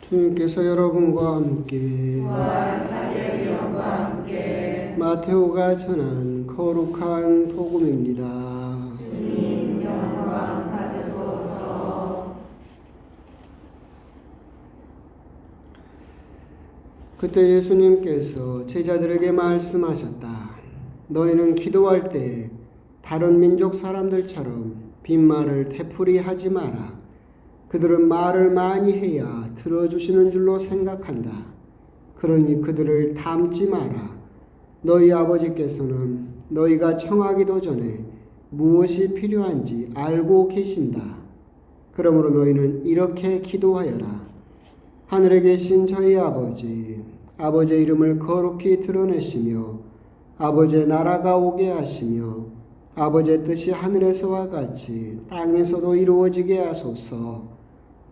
주님께서 여러분과 함께 마테오가 전한 거룩한 복음입니다. 주님 영광 받으소서. 그때 예수님께서 제자들에게 말씀하셨다. 너희는 기도할 때 다른 민족 사람들처럼 빈말을 되풀이하지 마라. 그들은 말을 많이 해야 들어주시는 줄로 생각한다. 그러니 그들을 닮지 마라. 너희 아버지께서는 너희가 청하기도 전에 무엇이 필요한지 알고 계신다. 그러므로 너희는 이렇게 기도하여라. 하늘에 계신 저희 아버지, 아버지의 이름을 거룩히 드러내시며 아버지의 나라가 오게 하시며 아버지의 뜻이 하늘에서와 같이 땅에서도 이루어지게 하소서.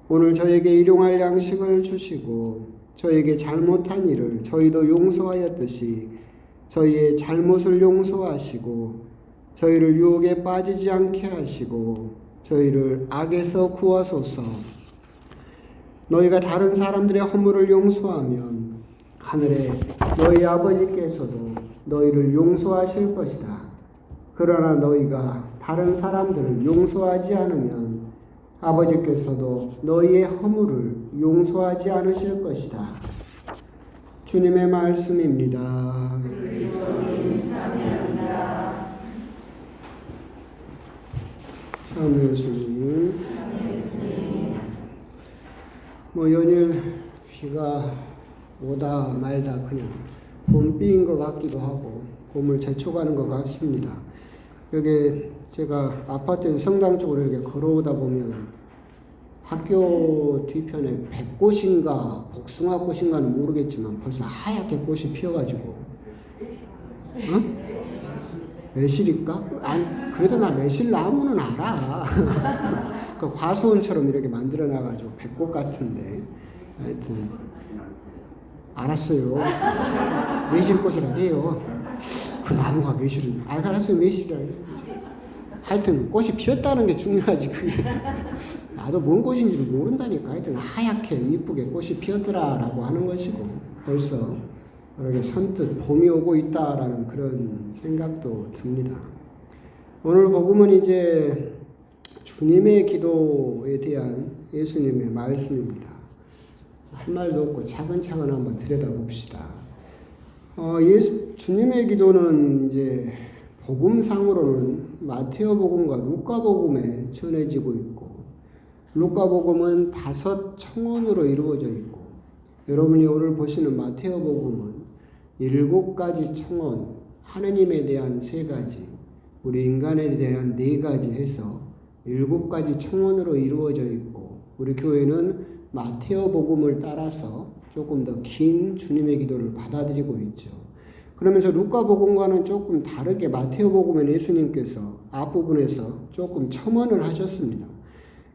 오늘 저에게 일용할 양식을 주시고 저에게 잘못한 일을 저희도 용서하였듯이 저희의 잘못을 용서하시고 저희를 유혹에 빠지지 않게 하시고 저희를 악에서 구하소서. 너희가 다른 사람들의 허물을 용서하면 하늘에 너희 아버지께서도 너희를 용서하실 것이다. 그러나 너희가 다른 사람들을 용서하지 않으면 아버지께서도 너희의 허물을 용서하지 않으실 것이다. 주님의 말씀입니다. 참여 주님. 연일 비가 오다 말다 그냥 봄비인 것 같기도 하고 봄을 제쳐가는 것 같습니다. 여기 제가 아파트에서 성당 쪽으로 이렇게 걸어오다 보면 학교 뒤편에 백꽃인가 복숭아꽃인가는 모르겠지만 벌써 하얗게 꽃이 피어가지고 매실일까? 아니, 그래도 나 매실나무는 알아. 그 과수원처럼 이렇게 만들어놔가지고 백꽃 같은데 하여튼 알았어요. 매실꽃이라 해요. 그 나무가 매실은 알았어요. 매실이라 해요. 하여튼 꽃이 피었다는 게 중요하지. 그게 나도 뭔 꽃인지 모른다니까. 하여튼 하얗게 이쁘게 꽃이 피었더라라고 하는 것이고 벌써 이렇게 선뜻 봄이 오고 있다라는 그런 생각도 듭니다. 오늘 복음은 이제 주님의 기도에 대한 예수님의 말씀입니다. 할 말도 없고 차근차근 한번 들여다봅시다. 주님의 기도는 이제 복음상으로는 마테오 복음과 루카 복음에 전해지고 있고 루카 복음은 5 청원으로 이루어져 있고 여러분이 오늘 보시는 마테오 복음은 7가지 청원, 하느님에 대한 3가지, 우리 인간에 대한 4가지 해서 7가지 청원으로 이루어져 있고 우리 교회는 마테오 복음을 따라서 조금 더 긴 주님의 기도를 받아들이고 있죠. 그러면서 루카 복음과는 조금 다르게 마테오 복음은 예수님께서 앞부분에서 조금 첨언을 하셨습니다.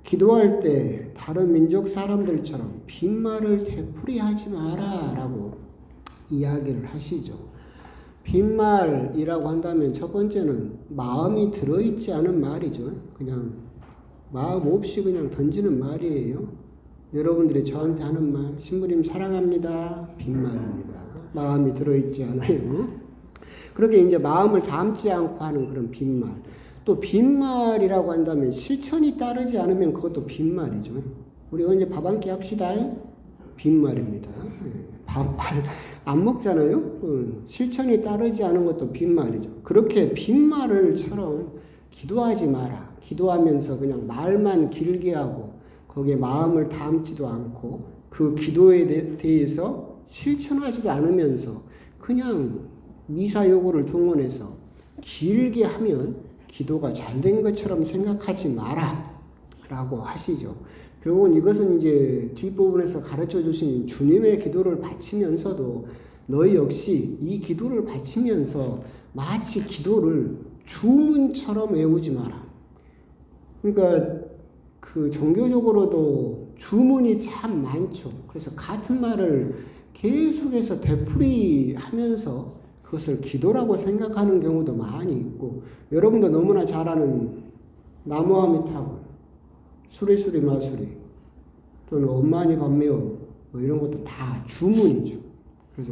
기도할 때 다른 민족 사람들처럼 빈말을 되풀이하지 마라 라고 이야기를 하시죠. 빈말이라고 한다면 첫 번째는 마음이 들어있지 않은 말이죠. 그냥 마음 없이 그냥 던지는 말이에요. 여러분들이 저한테 하는 말, 신부님 사랑합니다. 빈말입니다. 마음이 들어있지 않아요. 그렇게 이제 마음을 담지 않고 하는 그런 빈말. 또 빈말이라고 한다면 실천이 따르지 않으면 그것도 빈말이죠. 우리 언제 밥 한 끼 합시다. 빈말입니다. 밥 안 먹잖아요. 실천이 따르지 않은 것도 빈말이죠. 그렇게 빈말을처럼 기도하지 마라. 기도하면서 그냥 말만 길게 하고 거기에 마음을 담지도 않고 그 기도에 대해서 실천하지도 않으면서 그냥 미사 요구를 동원해서 길게 하면 기도가 잘된 것처럼 생각하지 마라 라고 하시죠. 결국은 이것은 이제 뒷부분에서 가르쳐 주신 주님의 기도를 바치면서도 너희 역시 이 기도를 바치면서 마치 기도를 주문처럼 외우지 마라. 그러니까 그 종교적으로도 주문이 참 많죠. 그래서 같은 말을 계속해서 되풀이하면서 그것을 기도라고 생각하는 경우도 많이 있고 여러분도 너무나 잘 아는 나무아미타불 수리수리 마수리 또는 엄마니 밤매옴 뭐 이런 것도 다 주문이죠. 그래서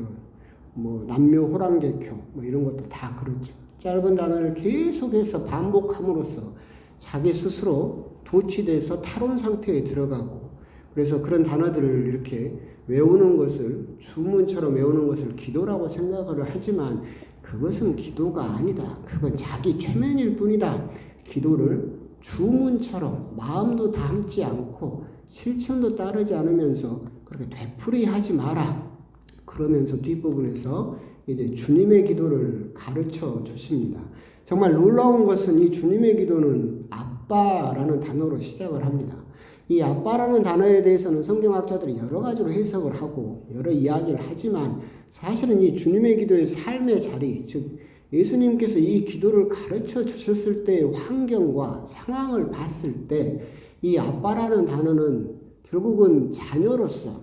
뭐 남묘 호랑개교 뭐 이런 것도 다 그렇죠. 짧은 단어를 계속해서 반복함으로써 자기 스스로 도취돼서 탈원 상태에 들어가고, 그래서 그런 단어들을 이렇게 외우는 것을, 주문처럼 외우는 것을 기도라고 생각을 하지만 그것은 기도가 아니다. 그건 자기 최면일 뿐이다. 기도를 주문처럼 마음도 담지 않고 실천도 따르지 않으면서 그렇게 되풀이하지 마라. 그러면서 뒷부분에서 이제 주님의 기도를 가르쳐 주십니다. 정말 놀라운 것은 이 주님의 기도는 아빠라는 단어로 시작을 합니다. 이 아빠라는 단어에 대해서는 성경학자들이 여러 가지로 해석을 하고 여러 이야기를 하지만 사실은 이 주님의 기도의 삶의 자리, 즉 예수님께서 이 기도를 가르쳐 주셨을 때의 환경과 상황을 봤을 때 이 아빠라는 단어는 결국은 자녀로서,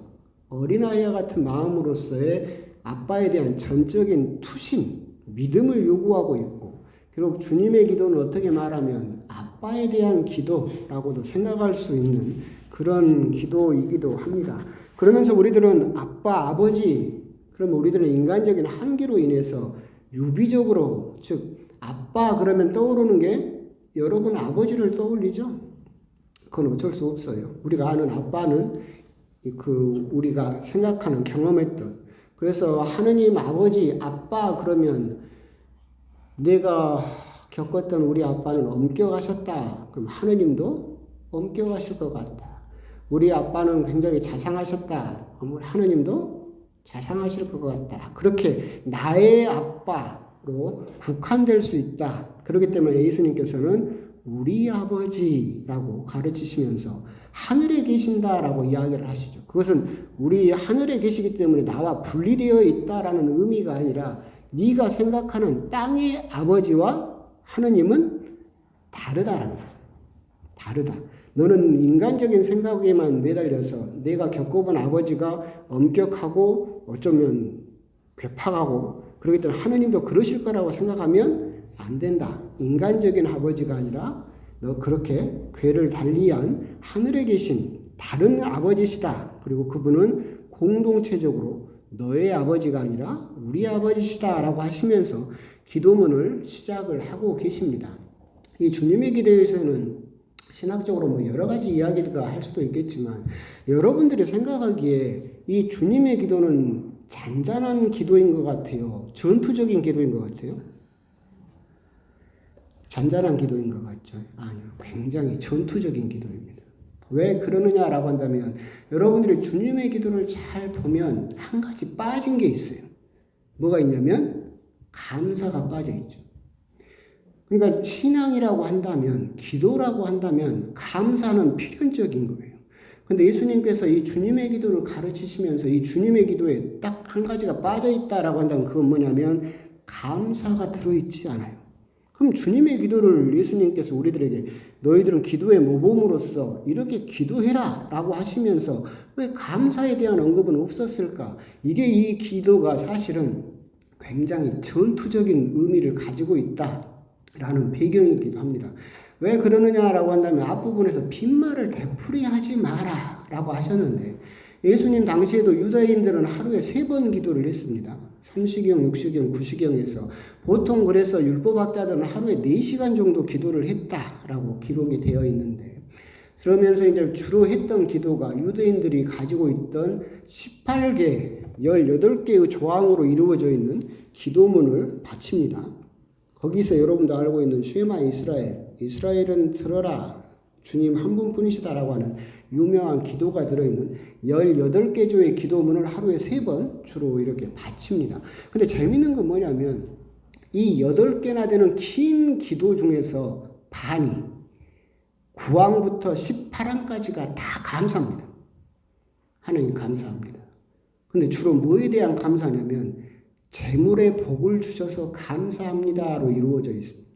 어린아이와 같은 마음으로서의 아빠에 대한 전적인 투신, 믿음을 요구하고 있고, 결국 주님의 기도는 어떻게 말하면 아빠에 대한 기도라고도 생각할 수 있는 그런 기도이기도 합니다. 그러면서 우리들은 아빠, 아버지, 그러면 우리들은 인간적인 한계로 인해서 유비적으로, 즉 아빠 그러면 떠오르는 게 여러분 아버지를 떠올리죠? 그건 어쩔 수 없어요. 우리가 아는 아빠는 우리가 생각하는, 경험했던, 그래서 하느님 아버지, 아빠 그러면 내가 겪었던 우리 아빠는 엄격하셨다. 그럼 하느님도 엄격하실 것 같다. 우리 아빠는 굉장히 자상하셨다. 그럼 하느님도 자상하실 것 같다. 그렇게 나의 아빠로 국한될 수 있다. 그렇기 때문에 예수님께서는 우리 아버지라고 가르치시면서 하늘에 계신다라고 이야기를 하시죠. 그것은 우리 하늘에 계시기 때문에 나와 분리되어 있다라는 의미가 아니라 네가 생각하는 땅의 아버지와 하느님은 다르다라는 거죠. 다르다. 너는 인간적인 생각에만 매달려서 내가 겪어본 아버지가 엄격하고 어쩌면 괴팍하고 그렇기 때문에 하느님도 그러실 거라고 생각하면 안 된다. 인간적인 아버지가 아니라 너 그렇게 괴를 달리한 하늘에 계신 다른 아버지시다. 그리고 그분은 공동체적으로 너의 아버지가 아니라 우리 아버지시다라고 하시면서 기도문을 시작을 하고 계십니다. 이 주님의 기도에서는 신학적으로 뭐 여러 가지 이야기가 할 수도 있겠지만 여러분들이 생각하기에 이 주님의 기도는 잔잔한 기도인 것 같아요? 전투적인 기도인 것 같아요? 잔잔한 기도인 것 같죠? 아니요. 굉장히 전투적인 기도입니다. 왜 그러느냐라고 한다면 여러분들이 주님의 기도를 잘 보면 한 가지 빠진 게 있어요. 뭐가 있냐면 감사가 빠져 있죠. 그러니까 신앙이라고 한다면, 기도라고 한다면 감사는 필연적인 거예요. 근데 예수님께서 이 주님의 기도를 가르치시면서 이 주님의 기도에 딱 한 가지가 빠져 있다라고 한다면 그건 뭐냐면 감사가 들어있지 않아요. 그럼 주님의 기도를 예수님께서 우리들에게 너희들은 기도의 모범으로서 이렇게 기도해라 라고 하시면서 왜 감사에 대한 언급은 없었을까? 이게 이 기도가 사실은 굉장히 전투적인 의미를 가지고 있다라는 배경이기도 합니다. 왜 그러느냐라고 한다면 앞부분에서 빈말을 되풀이하지 마라 라고 하셨는데 예수님 당시에도 유다인들은 하루에 3번 기도를 했습니다. 삼시경, 육시경, 구시경에서 보통 그래서 율법학자들은 하루에 4시간 정도 기도를 했다라고 기록이 되어 있는데 그러면서 이제 주로 했던 기도가 유대인들이 가지고 있던 18개, 18개의 조항으로 이루어져 있는 기도문을 바칩니다. 거기서 여러분도 알고 있는 쉐마 이스라엘, 이스라엘은 들어라, 주님 한 분뿐이시다라고 하는 유명한 기도가 들어있는 18개 조의 기도문을 하루에 3번 주로 이렇게 바칩니다. 근데 재밌는 건 뭐냐면 이 8개나 되는 긴 기도 중에서 반이 9항부터 18항까지가 다 감사입니다. 하나님 감사합니다. 근데 주로 뭐에 대한 감사냐면 재물의 복을 주셔서 감사합니다로 이루어져 있습니다.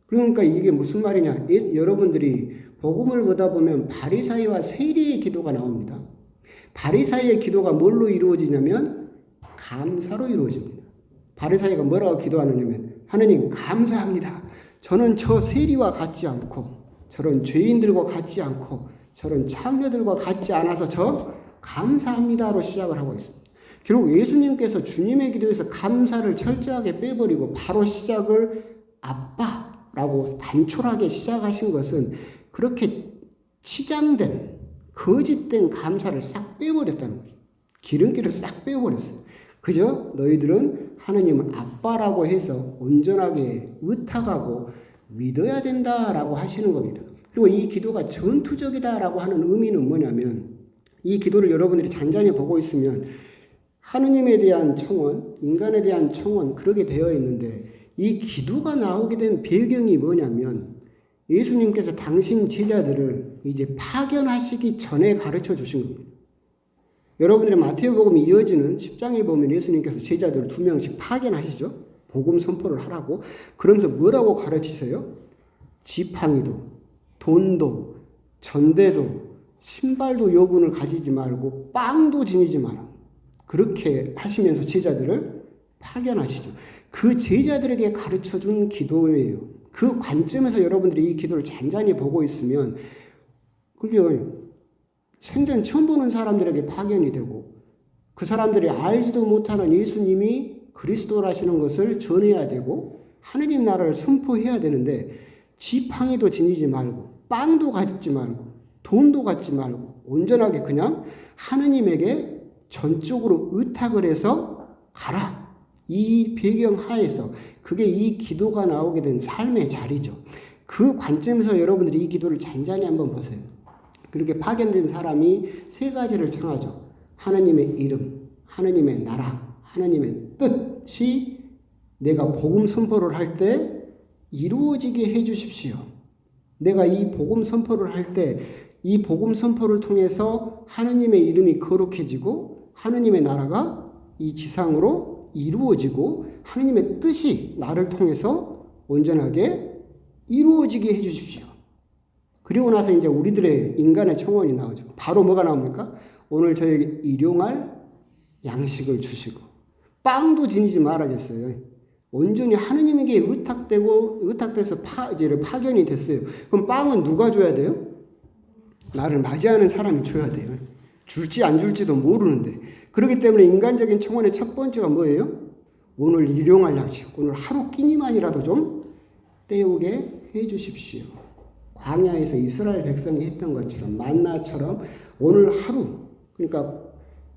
그러니까 이게 무슨 말이냐? 여러분들이 복음을 보다 보면 바리사이와 세리의 기도가 나옵니다. 바리사이의 기도가 뭘로 이루어지냐면 감사로 이루어집니다. 바리사이가 뭐라고 기도하느냐면 하느님 감사합니다. 저는 저 세리와 같지 않고 저런 죄인들과 같지 않고 저런 창녀들과 같지 않아서 저 감사합니다로 시작을 하고 있습니다. 결국 예수님께서 주님의 기도에서 감사를 철저하게 빼버리고 바로 시작을 아빠라고 단촐하게 시작하신 것은 그렇게 치장된 거짓된 감사를 싹 빼버렸다는 거죠. 기름기를 싹 빼버렸어요. 그저 너희들은 하느님은 아빠라고 해서 온전하게 의탁하고 믿어야 된다라고 하시는 겁니다. 그리고 이 기도가 전투적이다라고 하는 의미는 뭐냐면 이 기도를 여러분들이 잔잔히 보고 있으면 하느님에 대한 청원, 인간에 대한 청원 그렇게 되어 있는데 이 기도가 나오게 된 배경이 뭐냐면 예수님께서 당신 제자들을 이제 파견하시기 전에 가르쳐 주신 겁니다. 여러분들의 마태복음이 이어지는 10장에 보면 예수님께서 제자들을 2명씩 파견하시죠. 복음 선포를 하라고. 그러면서 뭐라고 가르치세요? 지팡이도, 돈도, 전대도, 신발도 여분을 가지지 말고 빵도 지니지 마라. 그렇게 하시면서 제자들을 파견하시죠. 그 제자들에게 가르쳐준 기도예요. 그 관점에서 여러분들이 이 기도를 잔잔히 보고 있으면 그죠? 생전 처음 보는 사람들에게 파견이 되고 그 사람들이 알지도 못하는 예수님이 그리스도라시는 것을 전해야 되고 하느님 나라를 선포해야 되는데 지팡이도 지니지 말고 빵도 갖지 말고 돈도 갖지 말고 온전하게 그냥 하느님에게 전적으로 의탁을 해서 가라. 이 배경 하에서 그게 이 기도가 나오게 된 삶의 자리죠. 그 관점에서 여러분들이 이 기도를 잔잔히 한번 보세요. 그렇게 파견된 사람이 세 가지를 청하죠. 하나님의 이름, 하나님의 나라, 하나님의 뜻이 내가 복음 선포를 할 때 이루어지게 해 주십시오. 내가 이 복음 선포를 할 때 이 복음 선포를 통해서 하느님의 이름이 거룩해지고 하느님의 나라가 이 지상으로 이루어지고 하느님의 뜻이 나를 통해서 온전하게 이루어지게 해 주십시오. 그리고 나서 이제 우리들의 인간의 청원이 나오죠. 바로 뭐가 나옵니까? 오늘 저에게 일용할 양식을 주시고 빵도 지니지 말아야겠어요. 온전히 하느님에게 의탁돼서 파견이 됐어요. 그럼 빵은 누가 줘야 돼요? 나를 맞이하는 사람이 줘야 돼요. 줄지 안 줄지도 모르는데. 그렇기 때문에 인간적인 청원의 첫 번째가 뭐예요? 오늘 일용할 양식, 오늘 하루 끼니만이라도 좀 때우게 해 주십시오. 광야에서 이스라엘 백성이 했던 것처럼 만나처럼 오늘 하루, 그러니까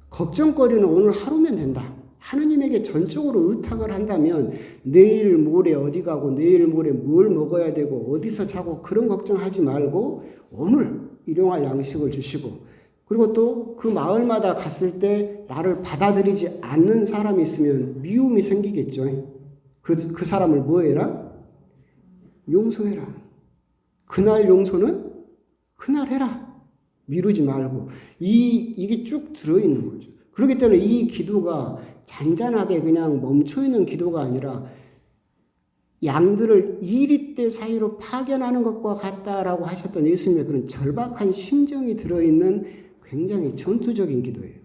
걱정거리는 오늘 하루면 된다. 하느님에게 전적으로 의탁을 한다면 내일 모레 어디 가고 내일 모레 뭘 먹어야 되고 어디서 자고 그런 걱정하지 말고 오늘 일용할 양식을 주시고 그리고 또 그 마을마다 갔을 때 나를 받아들이지 않는 사람이 있으면 미움이 생기겠죠. 그 사람을 뭐 해라? 용서해라. 그날 용서는 그날 해라. 미루지 말고. 이게 쭉 들어있는 거죠. 그렇기 때문에 이 기도가 잔잔하게 그냥 멈춰있는 기도가 아니라 양들을 2리떼 사이로 파견하는 것과 같다라고 하셨던 예수님의 그런 절박한 심정이 들어있는 굉장히 전투적인 기도예요.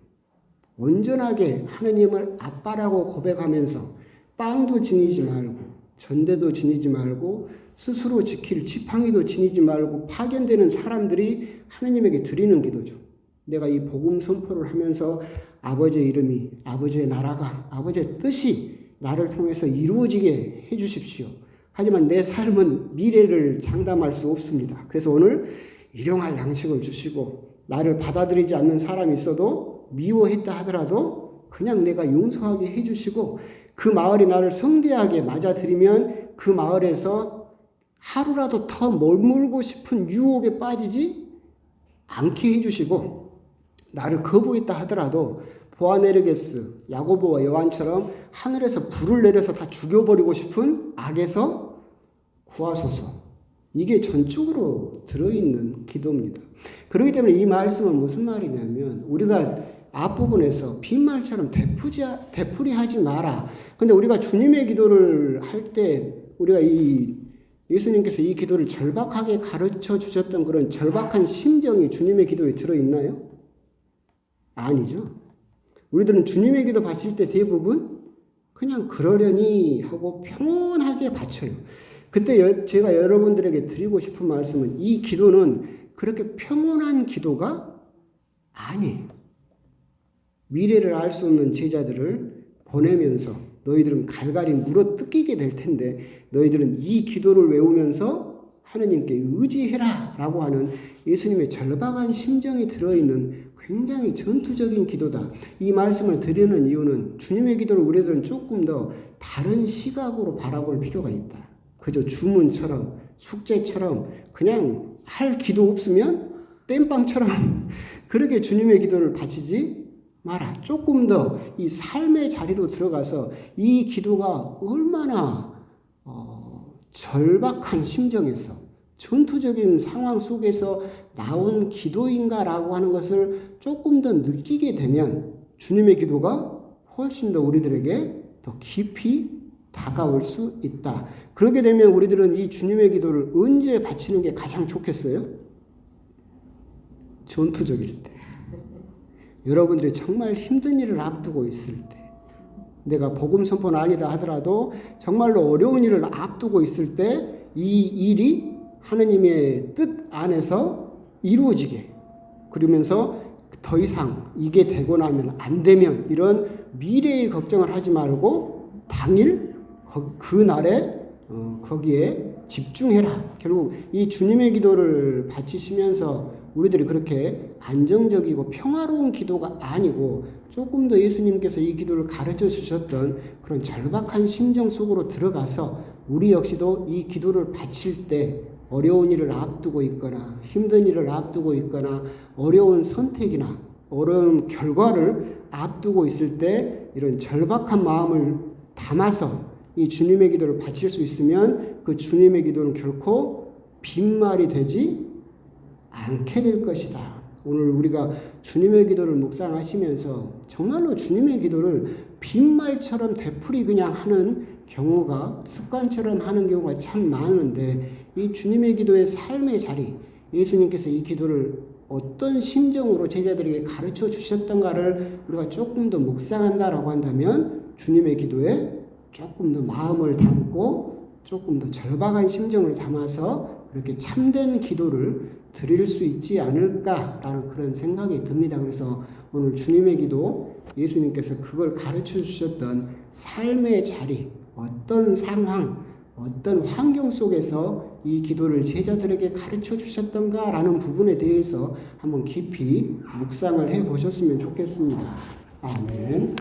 온전하게 하느님을 아빠라고 고백하면서 빵도 지니지 말고 전대도 지니지 말고 스스로 지킬 지팡이도 지니지 말고 파견되는 사람들이 하느님에게 드리는 기도죠. 내가 이 복음 선포를 하면서 아버지의 이름이, 아버지의 나라가, 아버지의 뜻이 나를 통해서 이루어지게 해 주십시오. 하지만 내 삶은 미래를 장담할 수 없습니다. 그래서 오늘 일용할 양식을 주시고 나를 받아들이지 않는 사람이 있어도 미워했다 하더라도 그냥 내가 용서하게 해 주시고 그 마을이 나를 성대하게 맞아들이면 그 마을에서 하루라도 더 머물고 싶은 유혹에 빠지지 않게 해주시고 나를 거부했다 하더라도 보아네르게스, 야고보와 요한처럼 하늘에서 불을 내려서 다 죽여버리고 싶은 악에서 구하소서. 이게 전적으로 들어있는 기도입니다. 그렇기 때문에 이 말씀은 무슨 말이냐면 우리가 앞부분에서 빈말처럼 되풀이하지 마라. 근데 우리가 주님의 기도를 할 때 우리가 예수님께서 이 기도를 절박하게 가르쳐 주셨던 그런 절박한 심정이 주님의 기도에 들어있나요? 아니죠. 우리들은 주님의 기도 바칠 때 대부분 그냥 그러려니 하고 평온하게 바쳐요. 그때 제가 여러분들에게 드리고 싶은 말씀은 이 기도는 그렇게 평온한 기도가 아니에요. 미래를 알 수 없는 제자들을 보내면서 너희들은 갈갈이 물어 뜯기게 될 텐데 너희들은 이 기도를 외우면서 하느님께 의지해라 라고 하는 예수님의 절박한 심정이 들어있는 굉장히 전투적인 기도다. 이 말씀을 드리는 이유는 주님의 기도를 우리들은 조금 더 다른 시각으로 바라볼 필요가 있다. 그저 주문처럼 숙제처럼 그냥 할 기도 없으면 땜빵처럼 그렇게 주님의 기도를 바치지 마라. 조금 더 이 삶의 자리로 들어가서 이 기도가 얼마나 절박한 심정에서 전투적인 상황 속에서 나온 기도인가라고 하는 것을 조금 더 느끼게 되면 주님의 기도가 훨씬 더 우리들에게 더 깊이 다가올 수 있다. 그렇게 되면 우리들은 이 주님의 기도를 언제 바치는 게 가장 좋겠어요? 전투적일 때. 여러분들이 정말 힘든 일을 앞두고 있을 때, 내가 복음 선포는 아니다 하더라도 정말로 어려운 일을 앞두고 있을 때 이 일이 하느님의 뜻 안에서 이루어지게, 그러면서 더 이상 이게 되고 나면 안 되면 이런 미래의 걱정을 하지 말고 당일 그 날에 거기에 집중해라. 결국 이 주님의 기도를 바치시면서 우리들이 그렇게 안정적이고 평화로운 기도가 아니고 조금 더 예수님께서 이 기도를 가르쳐 주셨던 그런 절박한 심정 속으로 들어가서 우리 역시도 이 기도를 바칠 때 어려운 일을 앞두고 있거나 힘든 일을 앞두고 있거나 어려운 선택이나 어려운 결과를 앞두고 있을 때 이런 절박한 마음을 담아서 이 주님의 기도를 바칠 수 있으면 그 주님의 기도는 결코 빈말이 되지 않게 될 것이다. 오늘 우리가 주님의 기도를 묵상하시면서 정말로 주님의 기도를 빈말처럼 되풀이 그냥 하는 경우가, 습관처럼 하는 경우가 참 많은데 이 주님의 기도의 삶의 자리, 예수님께서 이 기도를 어떤 심정으로 제자들에게 가르쳐 주셨던가를 우리가 조금 더 묵상한다라고 한다면 주님의 기도에 조금 더 마음을 담고 조금 더 절박한 심정을 담아서 그렇게 참된 기도를 드릴 수 있지 않을까라는 그런 생각이 듭니다. 그래서 오늘 주님의 기도, 예수님께서 그걸 가르쳐 주셨던 삶의 자리, 어떤 상황, 어떤 환경 속에서 이 기도를 제자들에게 가르쳐 주셨던가라는 부분에 대해서 한번 깊이 묵상을 해 보셨으면 좋겠습니다. 아멘.